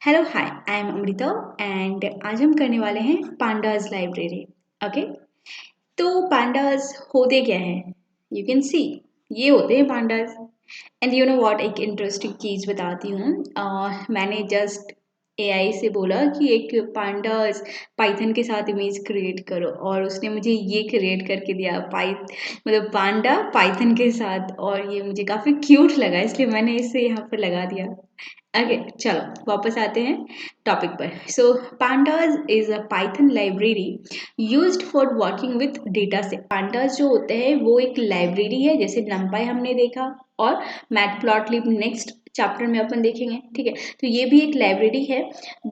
Hello hi I am Amrita and आज हम करने वाले हैं पांडाज लाइब्रेरी। ओके, तो पांडाज होते क्या हैं? यू कैन सी ये होते हैं pandas. And you know what, एक इंटरेस्टिंग चीज़ बताती हूँ। मैंने जस्ट एआई से बोला कि एक पांडाज पाइथन के साथ इमेज क्रिएट करो और उसने मुझे ये क्रिएट करके दिया, मतलब पांडा पाइथन के साथ, और ये मुझे काफ़ी क्यूट लगा इसलिए मैंने इसे यहाँ पर लगा दिया। ओके, चलो वापस आते हैं टॉपिक पर। सो pandas is a Python library used for working with data से। pandas जो होते हैं वो एक लाइब्रेरी है, जैसे numpy हमने देखा और मैटप्लॉटलिब नेक्स्ट चैप्टर में अपन देखेंगे। ठीक है, तो ये भी एक लाइब्रेरी है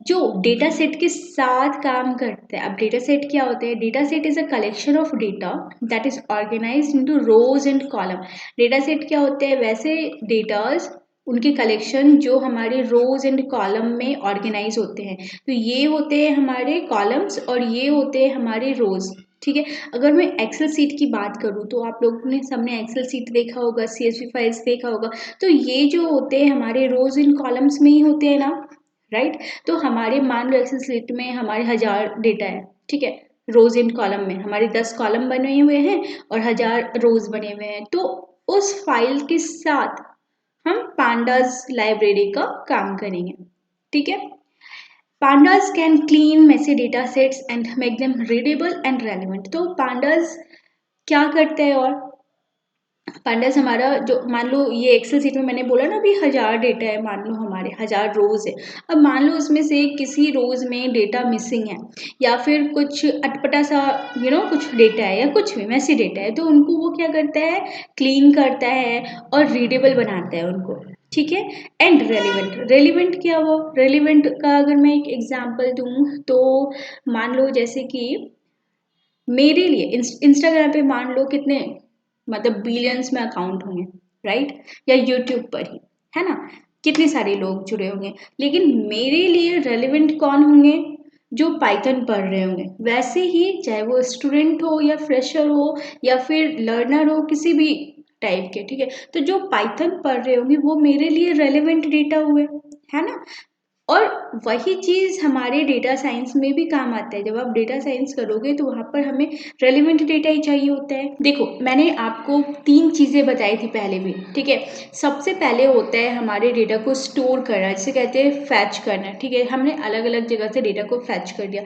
जो डेटा सेट के साथ काम करता है। अब डेटा सेट क्या होता है? Data set is a collection of data that is organised into rose and column. Data set क्या होते हैं? वैसे डेटाज, उनके कलेक्शन जो हमारे रोज एंड कॉलम में ऑर्गेनाइज होते हैं। तो ये होते हैं हमारे कॉलम्स और ये होते हैं हमारे रोज। ठीक है, अगर मैं एक्सेल सीट की बात करूँ तो आप लोगों ने सबने एक्सेल सीट देखा होगा, CSV फाइल्स देखा होगा। तो ये जो होते हैं हमारे रोज एंड कॉलम्स में ही होते हैं ना, राइट? तो हमारे मान लो एक्सेल सीट में हमारे 1000 डेटा है। ठीक है, रोज एंड कॉलम में हमारे 10 कॉलम बने हुए हैं और 1000 रोज बने हुए हैं। तो उस फाइल के साथ हम पांडास लाइब्रेरी का काम करेंगे। ठीक है, pandas can clean messy data sets and make them readable and relevant। तो pandas क्या करते हैं? और pandas हमारा जो, मान लो ये एक्सेल सीट में मैंने बोला ना अभी 1000 डेटा है, मान लो हमारे 1000 रोज है। अब मान लो उसमें से किसी रोज में डेटा मिसिंग है या फिर कुछ अटपटा सा कुछ डेटा है या कुछ भी मैसी डेटा है, तो उनको वो क्या करता है? क्लीन करता है और रीडेबल बनाता है उनको। ठीक है, एंड रेलिवेंट। रेलिवेंट क्या हुआ? रेलिवेंट का अगर मैं एक एग्जांपल दूं तो मान लो जैसे कि मेरे लिए इंस्टाग्राम पे मान लो कितने, मतलब बिलियंस में अकाउंट होंगे, राइट? या यूट्यूब पर ही, है ना, कितने सारे लोग जुड़े होंगे। लेकिन मेरे लिए रेलिवेंट कौन होंगे? जो पाइथन पढ़ रहे होंगे। वैसे ही चाहे वो स्टूडेंट हो या फ्रेशर हो या फिर लर्नर हो, किसी भी टाइप के। ठीक है, तो जो पाइथन पढ़ रहे होंगे वो मेरे लिए रेलिवेंट डेटा हुए, है ना? और वही चीज़ हमारे डेटा साइंस में भी काम आता है। जब आप डेटा साइंस करोगे तो वहाँ पर हमें रेलिवेंट डेटा ही चाहिए होता है। देखो, मैंने आपको 3 चीज़ें बताई थी पहले भी। ठीक है, सबसे पहले होता है हमारे डेटा को स्टोर करना, जिसे कहते हैं फैच करना। ठीक है, हमने अलग अलग जगह से डेटा को फैच कर दिया।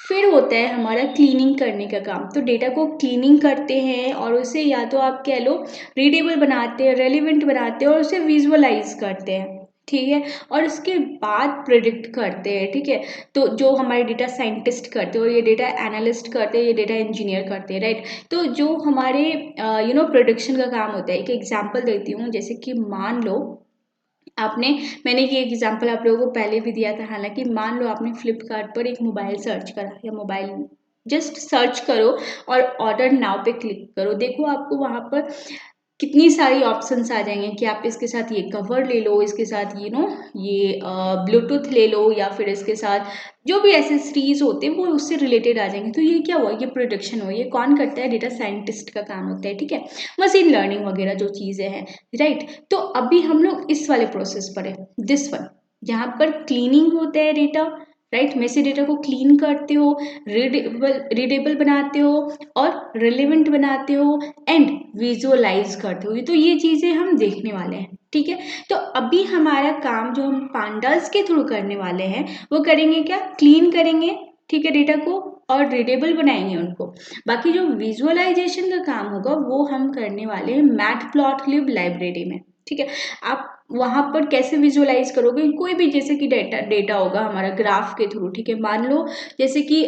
फिर होता है हमारा क्लीनिंग करने का काम। तो डेटा को क्लीनिंग करते हैं और उसे या तो आप कह लो रीडेबल बनाते हैं, रेलिवेंट बनाते हैं और उसे विजुअलाइज करते हैं। ठीक है, और उसके बाद प्रिडिक्ट करते हैं। ठीक है, तो जो हमारे डेटा साइंटिस्ट करते हैं और ये डेटा एनालिस्ट करते हैं, ये डेटा इंजीनियर करते हैं, राइट? तो जो हमारे प्रोडिक्शन का काम होता है, एक एग्जांपल देती हूँ। जैसे कि मान लो आपने, मैंने ये एग्जांपल आप लोगों को पहले भी दिया था हालांकि, मान लो आपने फ्लिपकार्ट पर एक मोबाइल सर्च करा या मोबाइल जस्ट सर्च करो और ऑर्डर नाउ पे क्लिक करो। देखो आपको वहाँ पर कितनी सारी ऑप्शंस आ जाएंगे कि आप इसके साथ ये कवर ले लो, इसके साथ ये ब्लूटूथ ले लो, या फिर इसके साथ जो भी एसेसरीज होते हैं वो उससे रिलेटेड आ जाएंगे। तो ये क्या हुआ? ये प्रोडक्शन हुआ। ये कौन करता है? डेटा साइंटिस्ट का काम होता है। ठीक है, मशीन लर्निंग वगैरह जो चीज़ें हैं, राइट? तो अभी हम लोग इस वाले प्रोसेस पर है, दिस वन। यहाँ पर क्लीनिंग होता है डेटा, राइट? मेसी डेटा को क्लीन करते हो, रीडेबल बनाते हो और रिलेवेंट बनाते हो एंड विजुअलाइज करते हो। तो ये चीज़ें हम देखने वाले हैं। ठीक है, तो अभी हमारा काम जो हम पांडास के थ्रू करने वाले हैं वो करेंगे क्या? क्लीन करेंगे, ठीक है, डेटा को, और रीडेबल बनाएंगे उनको। बाकी जो विजुअलाइजेशन का काम होगा वो हम करने वाले हैं मैटप्लॉटलिब लाइब्रेरी में। ठीक है, आप वहाँ पर कैसे विजुअलाइज करोगे? कोई भी जैसे कि डेटा होगा हमारा ग्राफ के थ्रू। ठीक है, मान लो जैसे कि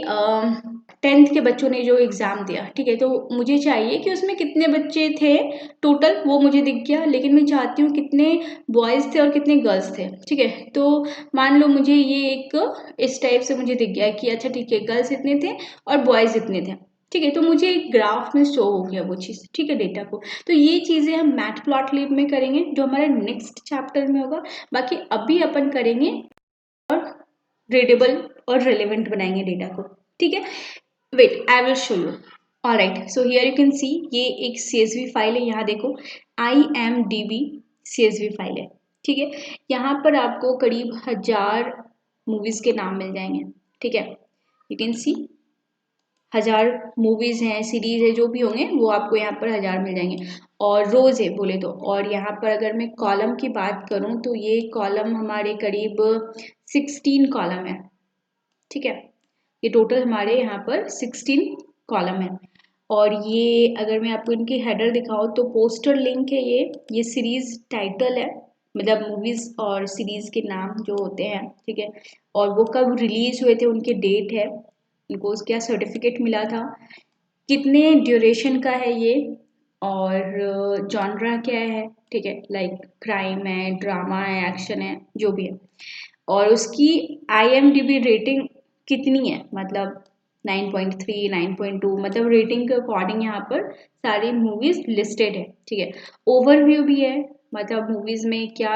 10th के बच्चों ने जो एग्ज़ाम दिया, ठीक है, तो मुझे चाहिए कि उसमें कितने बच्चे थे टोटल, वो मुझे दिख गया। लेकिन मैं चाहती हूँ कितने बॉयज़ थे और कितने गर्ल्स थे। ठीक है, तो मान लो मुझे ये एक इस टाइप से मुझे दिख गया कि अच्छा ठीक है, गर्ल्स इतने थे और बॉयज़ इतने थे। ठीक है, तो मुझे एक ग्राफ में शो हो गया वो चीज़। ठीक है, डेटा को। तो ये चीज़ें हम मैटप्लॉटलिब में करेंगे जो हमारा नेक्स्ट चैप्टर में होगा। बाकी अभी अपन करेंगे और रीडेबल और रेलेवेंट बनाएंगे डेटा को। ठीक है, wait I will show you. Alright, so here you can see, ये एक CSV फाइल है। यहाँ देखो, IMDb CSV फाइल है। ठीक है, यहाँ पर आपको करीब 1000 मूवीज के नाम मिल जाएंगे। ठीक है, यू कैन सी 1000 मूवीज हैं, सीरीज है, जो भी होंगे वो आपको यहाँ पर 1000 मिल जाएंगे। और रोज है बोले तो, और यहाँ पर अगर मैं कॉलम की बात करूँ तो ये कॉलम हमारे करीब 16 कॉलम है। ठीक है, ये टोटल हमारे यहाँ पर 16 कॉलम है। और ये अगर मैं आपको इनकी हेडर दिखाऊँ तो पोस्टर लिंक है, ये सीरीज टाइटल है, मतलब मूवीज और सीरीज के नाम जो होते हैं। ठीक है, और वो कब रिलीज हुए थे उनके डेट है, उनको क्या सर्टिफिकेट मिला था, कितने ड्यूरेशन का है ये, और जॉनरा क्या है। ठीक है, लाइक क्राइम है, ड्रामा है, एक्शन है, जो भी है। और उसकी IMDb रेटिंग कितनी है, मतलब 9.3 9.2, मतलब रेटिंग के अकॉर्डिंग यहाँ पर सारी मूवीज लिस्टेड है। ठीक है, ओवरव्यू भी है, मतलब मूवीज में क्या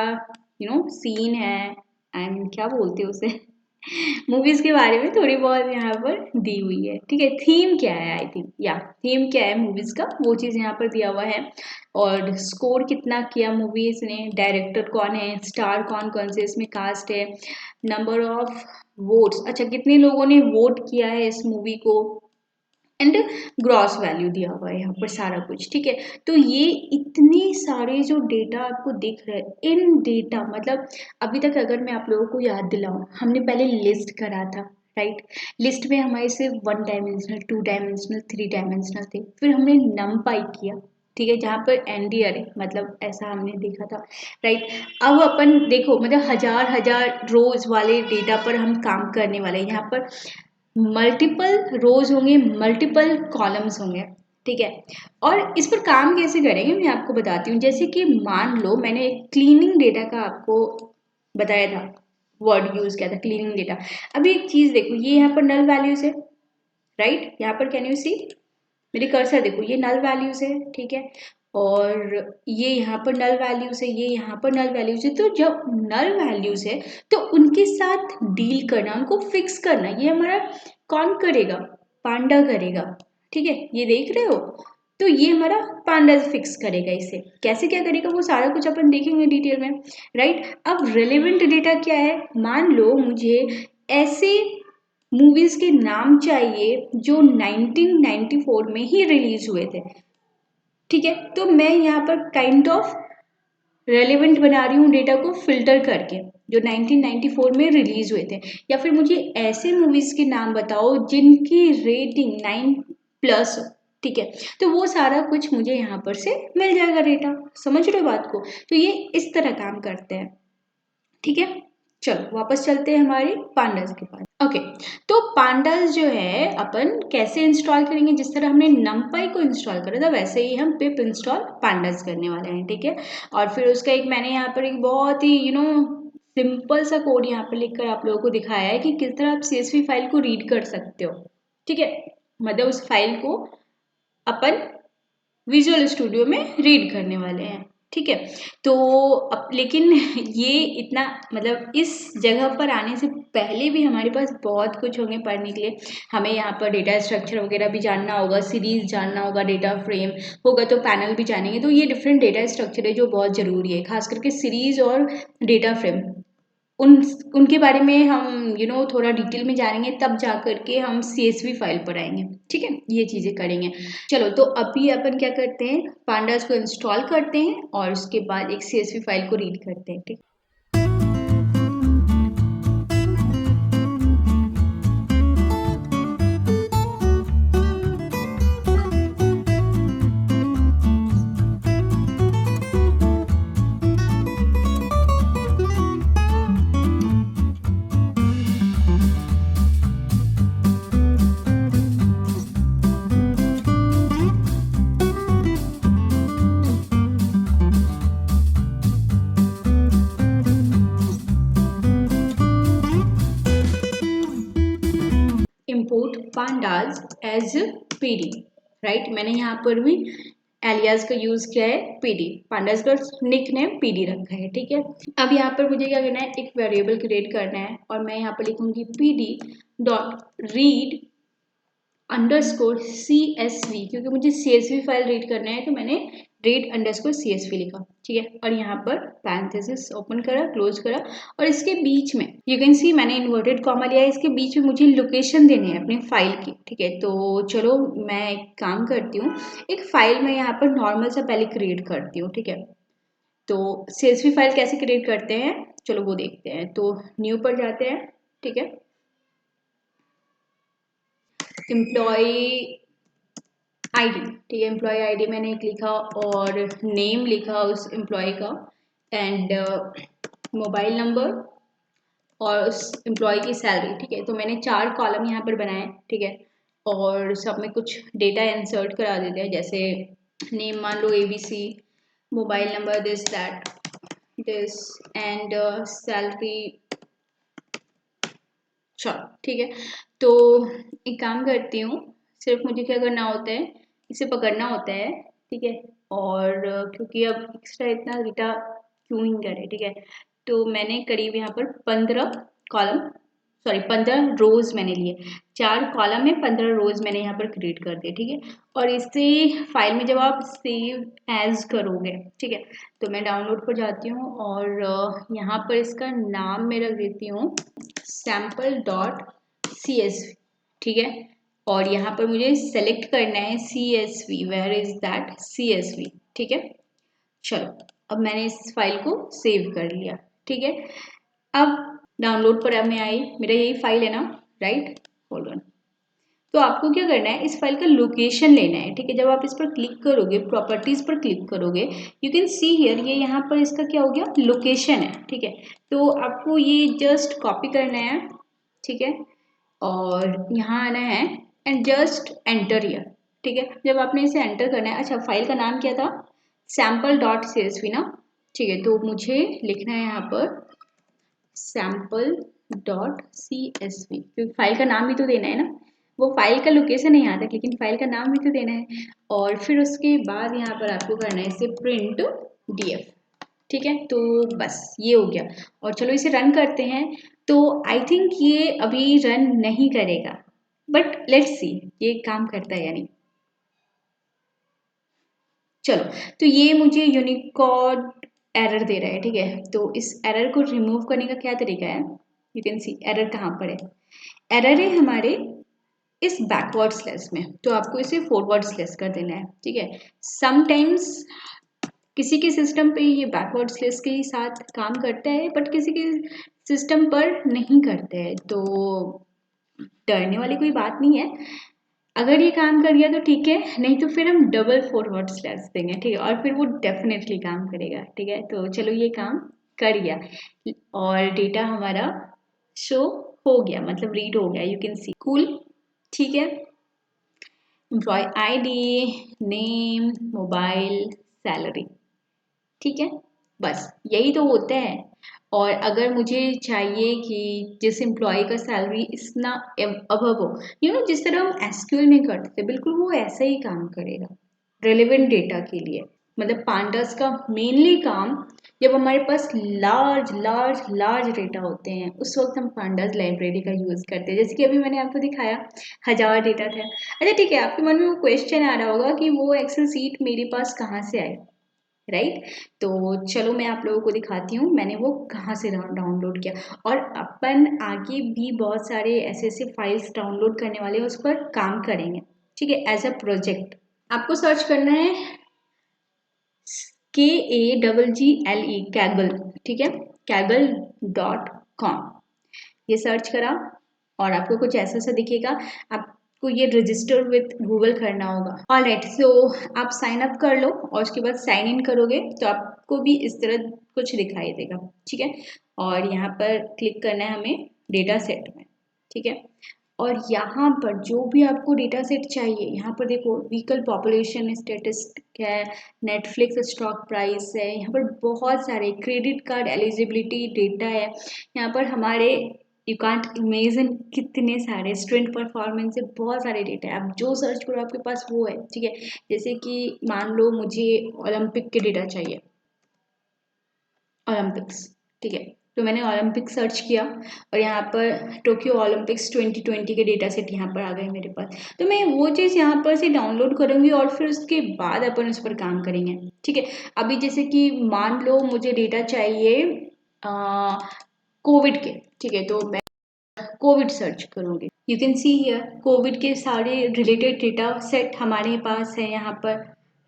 सीन है एंड क्या बोलते हैं उसे मूवीज के बारे में थोड़ी बहुत यहाँ पर दी हुई है। ठीक है, थीम क्या है, आई थिंक थीम क्या है मूवीज का, वो चीज़ यहाँ पर दिया हुआ है। और स्कोर कितना किया मूवीज ने, डायरेक्टर कौन है, स्टार कौन कौन से इसमें कास्ट है, नंबर ऑफ वोट्स, अच्छा कितने लोगों ने वोट किया है इस मूवी को, एंड ग्रॉस वैल्यू दिया हुआ है यहाँ पर सारा कुछ। ठीक है, तो ये इतने सारे जो डेटा आपको दिख रहे हैं, इन डेटा मतलब अभी तक अगर मैं आप लोगों को याद दिलाऊं, हमने पहले लिस्ट करा था, राइट। लिस्ट में हमारे सिर्फ 1 डायमेंशनल, 2 डायमेंशनल, 3 डायमेंशनल थे, फिर हमने नमपाई किया। ठीक है, जहाँ पर एनडीआर है, मतलब ऐसा हमने देखा था, राइट। अब अपन देखो, मतलब हजार हजार रोज वाले डेटा पर हम काम करने वाले हैं। यहाँ पर मल्टीपल रोज होंगे, मल्टीपल कॉलम्स होंगे। ठीक है, और इस पर काम कैसे करेंगे मैं आपको बताती हूँ। जैसे कि मान लो मैंने क्लीनिंग डेटा का आपको बताया था, वर्ड यूज किया था क्लीनिंग डेटा। अभी एक चीज देखो, ये यहाँ पर नल वैल्यूज है, राइट। यहाँ पर कैन यू सी, मेरी कर्सर देखो, ये नल वैल्यूज है। ठीक है, और ये यहाँ पर नल वैल्यूज है, ये यहाँ पर नल वैल्यूज है। तो जब नल वैल्यूज है तो उनके साथ डील करना, उनको फिक्स करना, ये हमारा कौन करेगा, पांडा करेगा। ठीक है, ये देख रहे हो, तो ये हमारा पांडा फिक्स करेगा। इसे कैसे क्या करेगा वो सारा कुछ अपन देखेंगे डिटेल में, राइट। अब रेलेवेंट डेटा क्या है, मान लो मुझे ऐसे मूवीज के नाम चाहिए जो 1994 में ही रिलीज हुए थे। ठीक है, तो मैं यहाँ पर काइंड ऑफ रेलेवेंट बना रही हूँ डेटा को फिल्टर करके, जो 1994 में रिलीज हुए थे। या फिर मुझे ऐसे मूवीज के नाम बताओ जिनकी रेटिंग 9+ हो। ठीक है, तो वो सारा कुछ मुझे यहाँ पर से मिल जाएगा डेटा। समझ रहे हो बात को, तो ये इस तरह काम करते हैं। ठीक है, चलो वापस चलते हैं हमारे पांडास के पास। ओके, तो पांडास जो है अपन कैसे इंस्टॉल करेंगे, जिस तरह हमने नमपाई को इंस्टॉल करा था वैसे ही हम पिप इंस्टॉल पांडास करने वाले हैं। ठीक है, और फिर उसका एक मैंने यहाँ पर एक बहुत ही सिंपल सा कोड यहाँ पर लिखकर आप लोगों को दिखाया है कि किस तरह आप CSV फाइल को रीड कर सकते हो। ठीक है, मतलब उस फाइल को अपन विजुअल स्टूडियो में रीड करने वाले हैं। ठीक है, तो अब लेकिन ये इतना, मतलब इस जगह पर आने से पहले भी हमारे पास बहुत कुछ होंगे पढ़ने के लिए। हमें यहाँ पर डेटा स्ट्रक्चर वगैरह भी जानना होगा, सीरीज जानना होगा, डेटा फ्रेम होगा तो पैनल भी जानेंगे। तो ये डिफरेंट डेटा स्ट्रक्चर है जो बहुत ज़रूरी है, खास करके सीरीज और डेटा फ्रेम। उन उनके बारे में हम थोड़ा डिटेल में जानेंगे, तब जा करके हम CSV फाइल पर आएंगे। ठीक है, ये चीज़ें करेंगे। चलो, तो अभी अपन क्या करते हैं, पांडास को इंस्टॉल करते हैं और उसके बाद एक CSV फाइल को रीड करते हैं। ठीक, import pandas as PD, right. मैंने यहाँ पर भी एलियास का यूज किया है PD, पांडास का निक नेम PD रखा है। ठीक है, अब यहाँ पर मुझे क्या करना है, एक वेरिएबल क्रिएट करना है और मैं यहाँ पर लिखूंगी PD डॉट रीड _CSV, क्योंकि मुझे CSV फाइल रीड करना है तो मैंने rate_CSV लिखा, ठीक है, और यहाँ पर पैरेंथेसिस ओपन करा, क्लोज करा, और इसके बीच में यू कैन सी मैंने इन्वर्टेड कॉमा लिया है, इसके बीच में मुझे लोकेशन देनी है अपनी फाइल की, ठीक है। तो चलो मैं एक काम करती हूँ, एक फाइल मैं यहाँ पर नॉर्मल सा पहले क्रिएट करती हूँ, ठीक है। तो CSV फाइल कैसे क्रिएट करते हैं, चलो वो देखते हैं। तो न्यू पर जाते हैं, ठीक है, एम्प्लॉय आईडी, ठीक है, एम्प्लॉय आईडी मैंने एक लिखा और नेम लिखा उस एम्प्लॉय का, एंड मोबाइल नंबर और उस एम्प्लॉय की सैलरी, ठीक है। तो मैंने 4 कॉलम यहाँ पर बनाए, ठीक है, और सब में कुछ डेटा इंसर्ट करा देते हैं, जैसे नेम मान लो ABC, mobile number this that this, and salary, चलो ठीक है। तो एक काम करती हूँ, सिर्फ मुझे क्या करना होता है, इसे पकड़ना होता है, ठीक है, और क्योंकि अब एक्स्ट्रा इतना डेटा क्यों ही करे, ठीक है। तो मैंने करीब यहाँ पर 15 कॉलम, सॉरी 15 रोज मैंने लिए, 4 कॉलम में 15 रोज मैंने यहाँ पर क्रिएट कर दिए, ठीक है। और इसे फाइल में जब आप सेव एज करोगे, ठीक है, तो मैं डाउनलोड पर जाती हूँ और यहाँ पर इसका नाम मैं रख देती हूँ sample.csv, ठीक है। और यहाँ पर मुझे सेलेक्ट करना है CSV, where is that CSV, ठीक है। चलो अब मैंने इस फाइल को सेव कर लिया, ठीक है। अब डाउनलोड पर अब मैं आई, मेरा यही फाइल है ना, राइट, होल्ड ऑन। तो आपको क्या करना है, इस फाइल का लोकेशन लेना है, ठीक है। जब आप इस पर क्लिक करोगे, प्रॉपर्टीज पर क्लिक करोगे, यू कैन सी हियर, ये यहाँ पर इसका क्या हो गया, लोकेशन है, ठीक है। तो आपको ये जस्ट कॉपी करना है, ठीक है, और यहाँ आना है एंड जस्ट एंटर हियर, ठीक है। जब आपने इसे एंटर करना है, अच्छा फाइल का नाम क्या था, sample.csv ना, ठीक है। तो मुझे लिखना है यहाँ पर sample.csv, क्योंकि फाइल का नाम भी तो देना है ना, वो फाइल का लोकेशन नहीं आता लेकिन फाइल का नाम भी तो देना है। और फिर उसके बाद यहाँ पर आपको करना है इसे प्रिंट df, ठीक है। तो बस ये हो गया, और चलो इसे रन करते हैं। तो आई थिंक ये अभी रन नहीं करेगा, बट लेट्स सी ये काम करता है या नहीं। चलो, तो ये मुझे यूनिकोड एरर दे रहा है, ठीक है। तो इस एरर को रिमूव करने का क्या तरीका है, यू कैन सी एरर कहाँ पर है, एरर है हमारे इस बैकवर्ड स्लैश में, तो आपको इसे फॉरवर्ड स्लैश कर देना है, ठीक है। समटाइम्स किसी के सिस्टम पे ये बैकवर्ड स्लैश के साथ काम करता है, बट किसी के सिस्टम पर नहीं करते हैं, तो डरने वाली कोई बात नहीं है। अगर ये काम कर गया तो ठीक है, नहीं तो फिर हम डबल फॉरवर्ड स्लैश देंगे, ठीक है, और फिर वो डेफिनेटली काम करेगा, ठीक है। तो चलो ये काम कर गया और डेटा हमारा शो हो गया, मतलब रीड हो गया, यू कैन सी कूल, ठीक है। Employ ID, name, mobile, salary, ठीक है, बस यही तो होता है। और अगर मुझे चाहिए कि जिस एम्प्लॉय का सैलरी इतना अबव हो, यू नो जिस तरह हम एसक्यूएल में करते थे, बिल्कुल वो ऐसा ही काम करेगा रेलेवेंट डेटा के लिए। मतलब पांडास का मेनली काम, जब हमारे पास लार्ज लार्ज लार्ज डेटा होते हैं, उस वक्त हम पांडास लाइब्रेरी का यूज़ करते हैं, जैसे कि अभी मैंने आपको दिखाया 1000 डेटा था। अच्छा ठीक है, आपके मन में वो क्वेश्चन आ रहा होगा कि वो एक्सेल सीट मेरे पास कहाँ से आई, राइट। तो चलो मैं आप लोगों को दिखाती हूँ मैंने वो कहाँ से डाउनलोड किया, और अपन आगे भी बहुत सारे ऐसे ऐसे फाइल्स डाउनलोड करने वाले हैं, उस पर काम करेंगे, ठीक है, एज अ प्रोजेक्ट। आपको सर्च करना है KAGGLE, कैगल, ठीक है, kaggle.com, ये सर्च करा और आपको कुछ ऐसा सा दिखेगा, आपको ये रजिस्टर विथ गूगल करना होगा। ऑलराइट, सो आप साइन अप कर लो और उसके बाद साइन इन करोगे तो आपको भी इस तरह कुछ दिखाई देगा, ठीक है। और यहाँ पर क्लिक करना है हमें डेटा सेट में, ठीक है। और यहाँ पर जो भी आपको डेटा सेट चाहिए, यहाँ पर देखो व्हीकल पॉपुलेशन स्टेटिस्टिक है, नेटफ्लिक्स स्टॉक प्राइस है, यहाँ पर बहुत सारे क्रेडिट कार्ड एलिजिबिलिटी डेटा है, यहाँ पर हमारे यू कांट इमेजिन कितने सारे स्टूडेंट परफॉर्मेंस से बहुत सारे डेटा है। आप जो सर्च करो आपके पास वो है, ठीक है। जैसे कि मान लो मुझे ओलंपिक के डेटा चाहिए, ओलंपिक्स, ठीक है, तो मैंने ओलंपिक सर्च किया और यहाँ पर टोक्यो ओलंपिक्स 2020 के डेटा सेट यहाँ पर आ गए मेरे पास। तो मैं वो चीज़ यहाँ पर से डाउनलोड करूँगी और फिर उसके बाद अपन उस पर काम करेंगे, ठीक है। अभी जैसे कि मान लो मुझे डेटा चाहिए कोविड के, ठीक है, तो मैं कोविड सर्च करूँगी। You can see here Covid के सारे रिलेटेड डेटा सेट हमारे पास है यहाँ पर,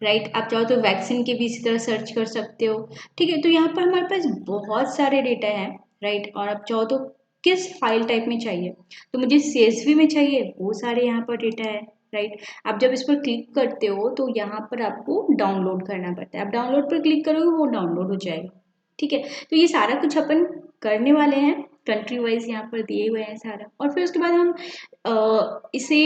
राइट। आप चाहो तो वैक्सीन के भी इसी तरह सर्च कर सकते हो, ठीक है। तो यहाँ पर हमारे पास बहुत सारे डेटा है, राइट। और आप चाहो तो किस फाइल टाइप में चाहिए, तो मुझे CSV में चाहिए, वो सारे यहाँ पर डेटा है, राइट। आप जब इस पर क्लिक करते हो तो यहाँ पर आपको डाउनलोड करना पड़ता है। आप डाउनलोड पर क्लिक करोगे वो डाउनलोड हो जाएगा, ठीक है। तो ये सारा कुछ अपन करने वाले हैं, कंट्री वाइज यहाँ पर दिए हुए हैं सारा। और फिर उसके बाद हम इसे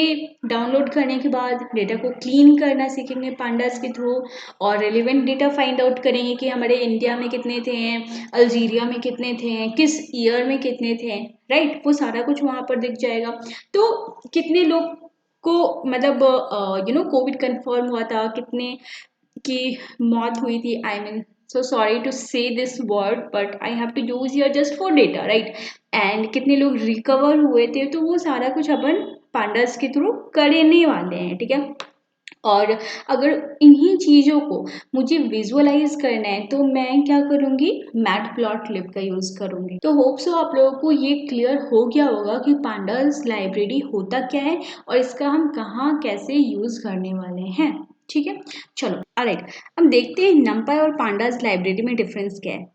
डाउनलोड करने के बाद डेटा को क्लीन करना सीखेंगे पांडास के थ्रू, और रिलेवेंट डेटा फाइंड आउट करेंगे कि हमारे इंडिया में कितने थे, अल्जीरिया में कितने थे, किस ईयर में कितने थे, राइट। वो सारा कुछ वहाँ पर दिख जाएगा। तो कितने लोग को मतलब कोविड कंफर्म हुआ था, कितने की मौत हुई थी, I mean so sorry to say this word but I have to use here just for data, right। and कितने लोग रिकवर हुए थे, तो वो सारा कुछ अपन पांडास के थ्रू करने वाले हैं, ठीक है। और अगर इन्हीं चीज़ों को मुझे विजुअलाइज करना है तो मैं क्या करूँगी, मैटप्लॉटलिब का यूज़ करूँगी। तो होप सो आप लोगों को ये क्लियर हो गया होगा कि पांडास लाइब्रेरी होता क्या है और इसका हम कहाँ कैसे यूज़ करने वाले हैं, ठीक है। चलो ऑलराइट, अब देखते हैं नमपाई और पांडास लाइब्रेरी में डिफरेंस क्या है।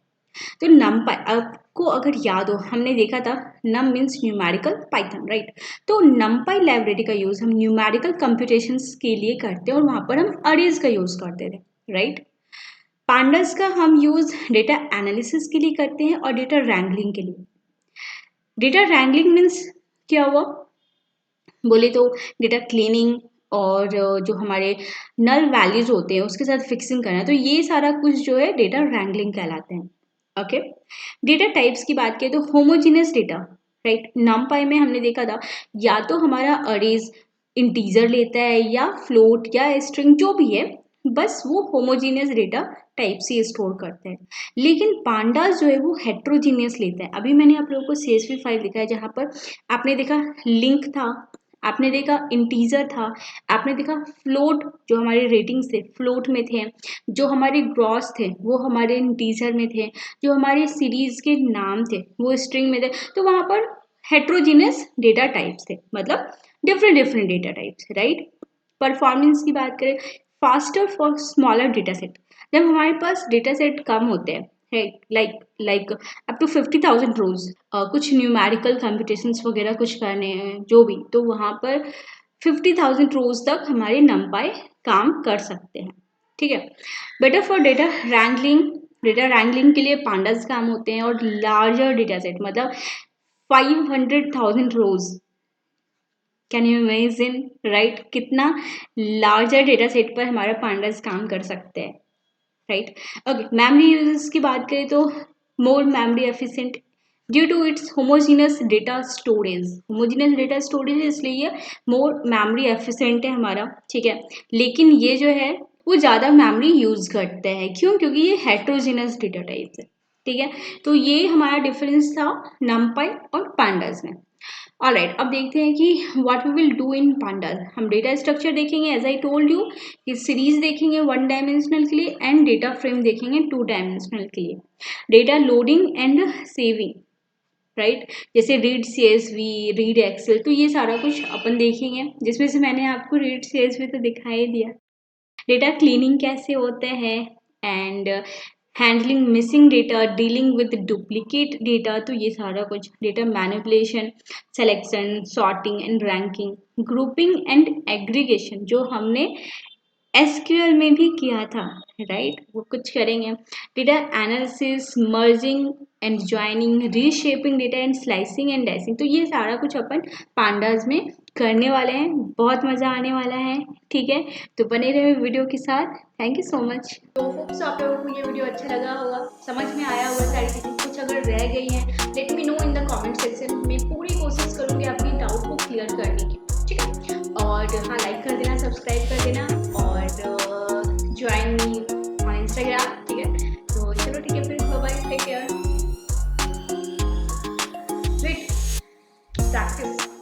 तो नमपाई आपको अगर याद हो, हमने देखा था नम मीन्स न्यूमेरिकल, पाइथन, राइट। तो नमपाई लाइब्रेरी का यूज हम न्यूमेरिकल कंप्यूटेशंस के लिए करते हैं और वहां पर हम अरेज का यूज करते थे, राइट। पांडास का हम यूज डेटा एनालिसिस के लिए करते हैं और डेटा रैंगलिंग के लिए। डेटा रैंगलिंग मीन्स क्या हुआ, बोले तो डेटा क्लीनिंग और जो हमारे नल वैल्यूज होते हैं उसके साथ फिक्सिंग करना, तो ये सारा कुछ जो है डेटा रैंगलिंग कहलाते हैं, ओके। डेटा टाइप्स की बात करें तो होमोजीनियस डेटा, राइट। नमपाई में हमने देखा था या तो हमारा अरेज इंटीजर लेता है या फ्लोट या स्ट्रिंग जो भी है, बस वो होमोजीनियस डेटा टाइप से स्टोर करते हैं। लेकिन पांडास जो है वो हेट्रोजीनियस लेता है। अभी मैंने आप लोगों को CSV फाइल दिखाया जहाँ पर आपने देखा लिंक था, आपने देखा इंटीजर था, आपने देखा फ्लोट, जो हमारे रेटिंग्स थे फ्लोट में थे, जो हमारे ग्रॉस थे वो हमारे इंटीजर में थे, जो हमारे सीरीज के नाम थे वो स्ट्रिंग में थे। तो वहाँ पर हेट्रोजीनियस डेटा टाइप्स थे, मतलब different different data types, right. Performance की बात करें, faster for smaller data set. जब हमारे पास डेटा सेट कम होते हैं, लाइक अप टू 50,000 रोज, कुछ न्यूमेरिकल कंप्यूटेशंस वगैरह कुछ करने हैं जो भी, तो वहाँ पर 50,000 रोज तक हमारे नमपाई काम कर सकते हैं, ठीक है। Better for data wrangling, data wrangling के लिए पांडास काम होते हैं। और लार्जर डेटा सेट मतलब 500,000 रोज, कैन यू इमेजिन, राइट, कितना लार्जर डेटा सेट पर हमारा पांडास काम कर सकते हैं, राइट। ओके, मेमोरी यूजेस की बात करें तो more memory efficient due to its homogeneous data storage. Homogeneous data storage इसलिए ये मोर मेमोरी एफिशिएंट है हमारा, ठीक है। लेकिन ये जो है वो ज़्यादा मेमोरी यूज करते हैं, क्यों, क्योंकि ये हेट्रोजीनियस डेटा टाइप है, ठीक है। तो ये हमारा डिफरेंस था नमपाई और पांडास में। ऑलराइट, अब देखते हैं कि what we will do in Pandas. हम डेटा स्ट्रक्चर देखेंगे, एज आई टोल्ड यू कि सीरीज देखेंगे 1 डायमेंशनल के लिए एंड डेटा फ्रेम देखेंगे 2 डायमेंशनल के लिए। Data loading and saving, right, जैसे रीड CSV, रीड एक्सेल, तो ये सारा कुछ अपन देखेंगे, जिसमें से मैंने आपको रीड CSV तो दिखाई दिया। डेटा क्लीनिंग कैसे होते हैं and handling missing data, dealing with duplicate data, तो ये सारा कुछ, data manipulation, selection, sorting and ranking, grouping and aggregation, जो हमने SQL में भी किया था, राइट, वो कुछ करेंगे। Data analysis, merging and joining, reshaping data and slicing and dicing, तो ये सारा कुछ अपन पांडास में करने वाले हैं। बहुत मज़ा आने वाला है, ठीक है। तो बने रहे वीडियो के साथ। Thank you so much. तो होप्स आप लोगों को ये वीडियो अच्छा लगा होगा, समझ में आया होगा सारी चीज़ें। कुछ अगर रह गई हैं let me know in the comment section, मैं पूरी कोशिश करूँगी आपकी डाउट को क्लियर करने की, ठीक है। और हाँ, लाइक कर देना, सब्सक्राइब कर देना और ज्वाइन मी ऑन इंस्टाग्राम, ठीक है। तो चलो ठीक है, फिर bye bye, take care. practice.